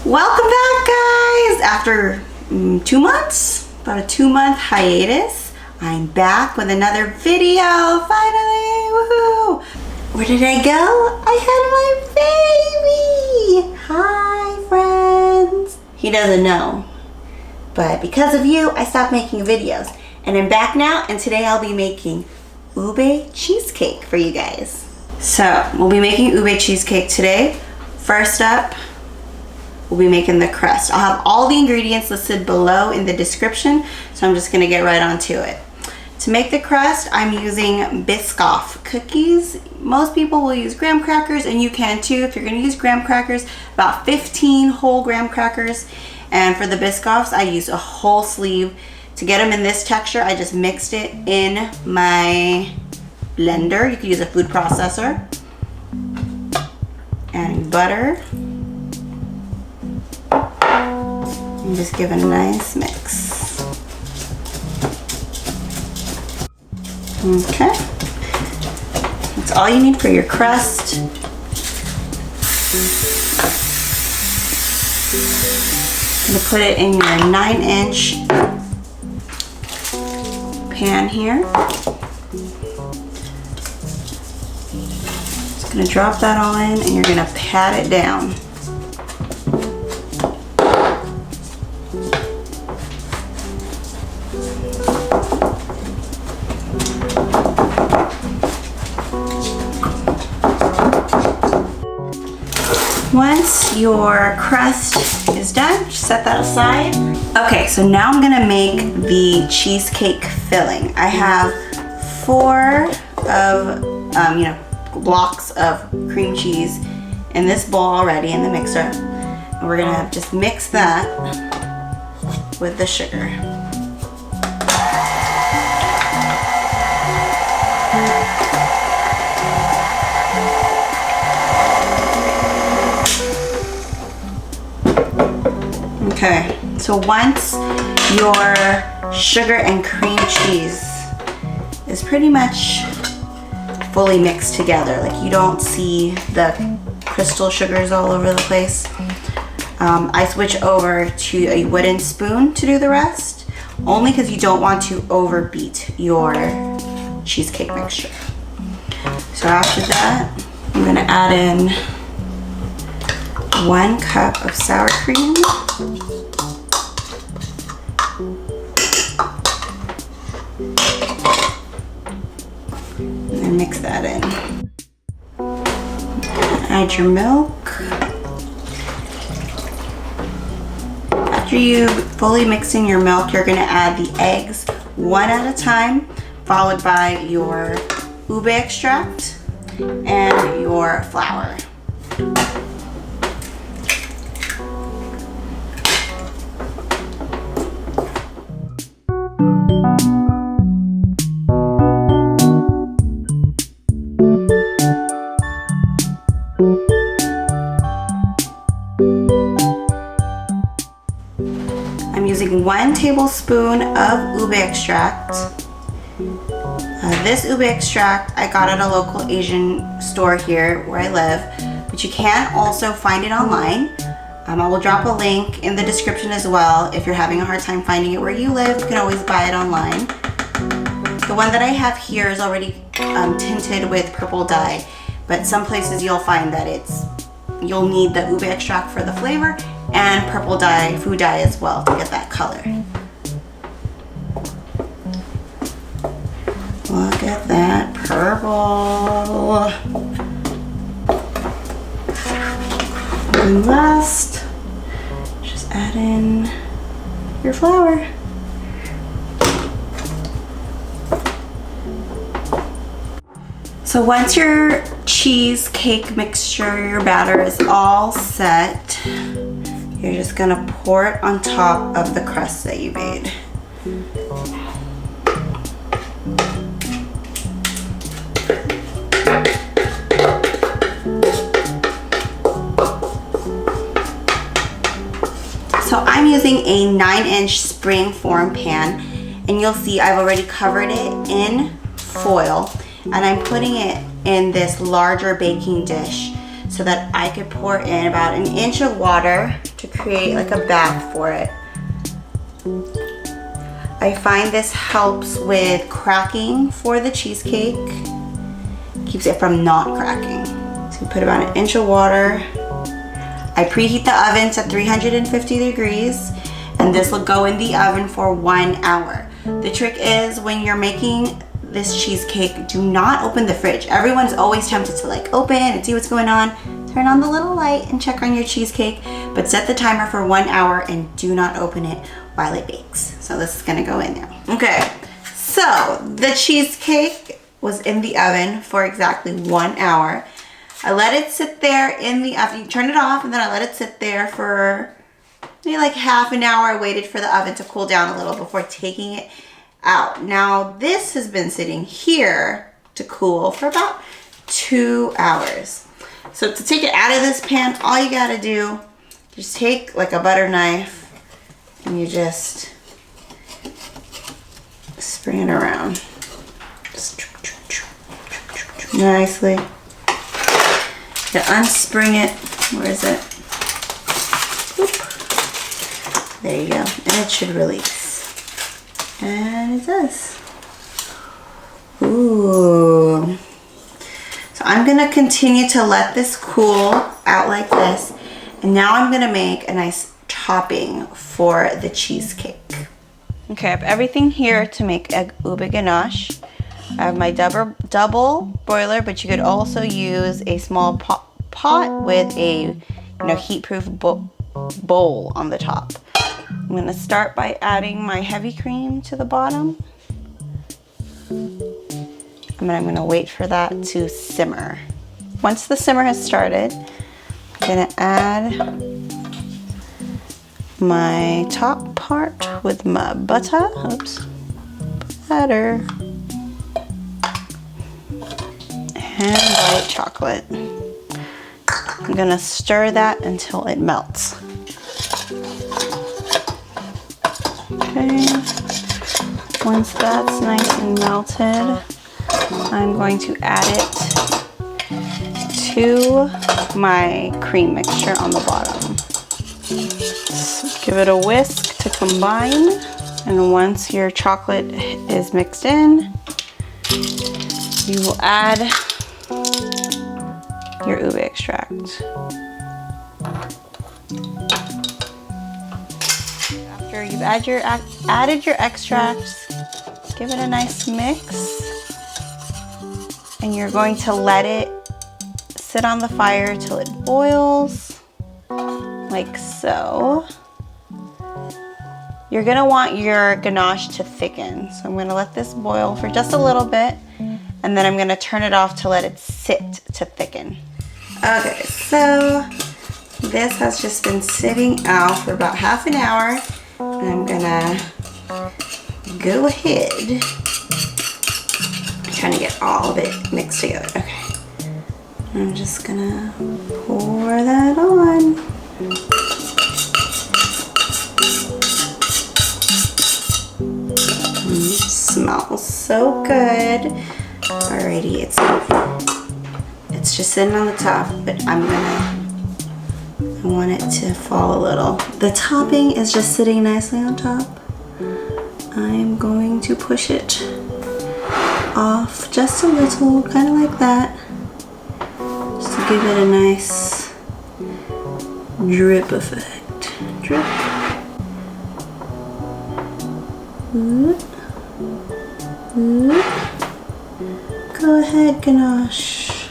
Welcome back, guys! After 2 months, about a 2-month hiatus, I'm back with another video, finally! Woohoo! Where did I go? I had my baby! Hi, friends! He doesn't know, but because of you, I stopped making videos. And I'm back now, and today I'll be making Ube Cheesecake for you guys. So, we'll be making Ube Cheesecake today. First up, we'll be making the crust. I'll have all the ingredients listed below in the description, so I'm just gonna get right onto it. To make the crust, I'm using Biscoff cookies. Most people will use graham crackers, and you can too if you're gonna use graham crackers, about 15 whole graham crackers. And for the Biscoffs, I use a whole sleeve. To get them in this texture, I just mixed it in my blender. You could use a food processor. Adding butter. And just give it a nice mix. Okay. That's all you need for your crust. I'm gonna put it in your 9-inch pan here. Just gonna drop that all in, and you're gonna pat it down. Once your crust is done, just set that aside. Okay, so now I'm gonna make the cheesecake filling. I have 4 of, blocks of cream cheese in this bowl already in the mixer. And we're gonna just mix that with the sugar. Okay, so once your sugar and cream cheese is pretty much fully mixed together, like you don't see the crystal sugars all over the place, I switch over to a wooden spoon to do the rest, only because you don't want to overbeat your cheesecake mixture. So after that, I'm gonna add in 1 cup of sour cream. And then mix that in. Add your milk. After you fully mix in your milk, you're gonna add the eggs 1 at a time, followed by your ube extract and your flour. I'm using 1 tablespoon of ube extract. This ube extract I got at a local Asian store here where I live, but you can also find it online. I will drop a link in the description as well. If you're having a hard time finding it where you live, you can always buy it online. The one that I have here is already tinted with purple dye, but some places you'll find that you'll need the ube extract for the flavor and purple dye, food dye as well, to get that color. Look at that purple. And last, just add in your flour. So once your cheesecake mixture, your batter is all set, you're just gonna pour it on top of the crust that you made. So I'm using a 9-inch spring form pan, and you'll see I've already covered it in foil, and I'm putting it in this larger baking dish so that I could pour in about 1 inch of water to create like a bath for it. I find this helps with cracking for the cheesecake. Keeps it from not cracking. So you put about 1 inch of water. I preheat the oven to 350 degrees, and this will go in the oven for 1 hour. The trick is when you're making this cheesecake, do not open the fridge. Everyone's always tempted to like open and see what's going on. Turn on the little light and check on your cheesecake, but set the timer for 1 hour and do not open it while it bakes. So this is gonna go in there. Okay, so the cheesecake was in the oven for exactly 1 hour. I let it sit there in the oven. You turn it off, and then I let it sit there for maybe like half an hour. I waited for the oven to cool down a little before taking it out. Now this has been sitting here to cool for about 2 hours. So to take it out of this pan, all you gotta do, just take like a butter knife and you just spring it around. Just nicely. You unspring it. Where is it? Oop. There you go. And it should release. And it does. Ooh. So I'm gonna continue to let this cool out like this. And now I'm gonna make a nice topping for the cheesecake. Okay, I have everything here to make a Ube Ganache. I have my double boiler, but you could also use a small pot with a heat-proof bowl on the top. I'm gonna start by adding my heavy cream to the bottom. And then I'm gonna wait for that to simmer. Once the simmer has started, I'm gonna add my top part with my butter. Oops. Butter. And white chocolate. I'm gonna stir that until it melts. Okay. Once that's nice and melted, I'm going to add it to my cream mixture on the bottom. So give it a whisk to combine, and once your chocolate is mixed in, you will add your ube extract. After you've added your extracts, give it a nice mix, and you're going to let it sit on the fire till it boils, like so. You're gonna want your ganache to thicken, so I'm gonna let this boil for just a little bit, and then I'm gonna turn it off to let it sit to thicken. Okay, so this has just been sitting out for about half an hour, and I'm gonna go ahead. I'm trying to get all of it mixed together. Okay, I'm just gonna pour that on. Smells so good. Alrighty, it's just sitting on the top, but I want it to fall a little. The topping is just sitting nicely on top. I'm going to push it off just a little, kind of like that, just to give it a nice drip effect. Drip. Go ahead, ganache.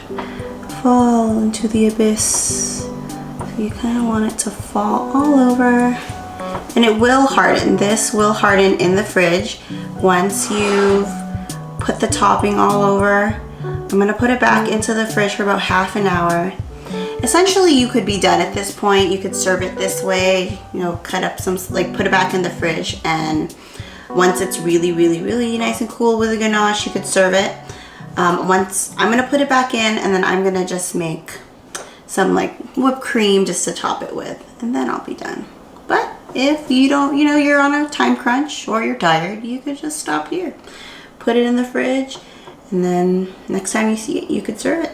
Fall into the abyss. So you kind of want it to fall all over. And it will harden. This will harden in the fridge. Once you've put the topping all over, I'm going to put it back into the fridge for about half an hour. Essentially, you could be done at this point. You could serve it this way, cut up some, put it back in the fridge, and once it's really, really, really nice and cool with the ganache, you could serve it. Once I'm gonna put it back in, and then I'm gonna just make some whipped cream just to top it with, and then I'll be done. But if you don't, you're on a time crunch or you're tired, you could just stop here. Put it in the fridge, and then next time you see it, you could serve it.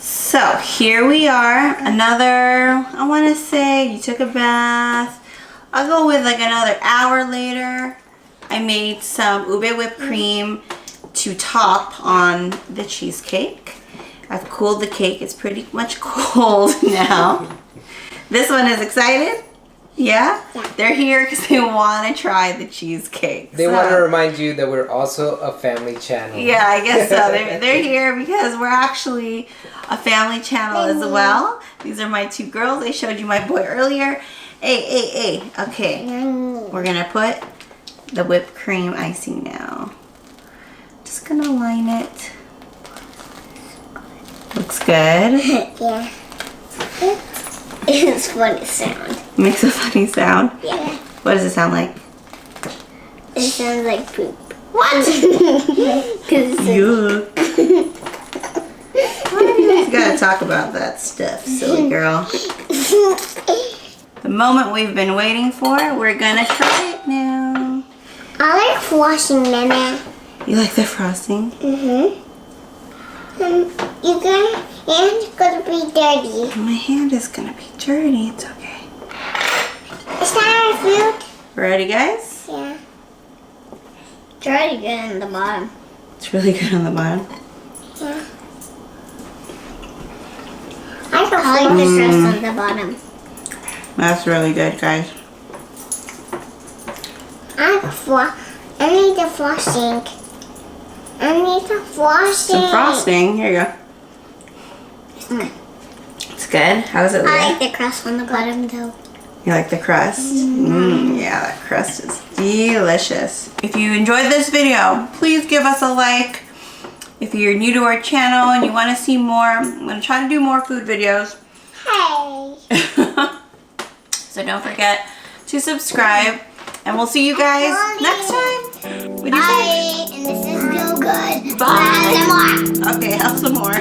So here we are, another, I want to say you took a bath. I'll go with like another hour later. I made some ube whipped cream to top on the cheesecake. I've cooled the cake. It's pretty much cold now. This one is excited. Yeah? They're here because they want to try the cheesecake. They want to remind you that we're also a family channel. Yeah, I guess so. They're here because we're actually a family channel as well. These are my two girls. I showed you my boy earlier. Hey. Okay. We're going to put the whipped cream icing now. Just going to line it. Looks good. Yeah. It's funny sound. Makes a funny sound? Yeah. What does it sound like? It sounds like poop. What? Yuck. Why do you guys gotta talk about that stuff, silly girl? The moment we've been waiting for, we're gonna try it now. I like frosting, Mama. You like the frosting? Mm-hmm. Your hand's gonna be dirty. My hand is gonna be dirty. It's okay. Is that our food? Ready, guys? Yeah. It's already good on the bottom. It's really good on the bottom. Yeah. I like the crust on the bottom. That's really good, guys. I need the frosting. I need the frosting. Some frosting. Here you go. It's good. How's it, Leah? I like the crust on the bottom, though. You like the crust? Yeah, that crust is delicious. If you enjoyed this video, please give us a like. If you're new to our channel and you want to see more, I'm going to try to do more food videos. Hey. So don't forget to subscribe. And we'll see you guys next time. What do you say? Bye. And this is still good. Bye. Have some more. Okay, have some more.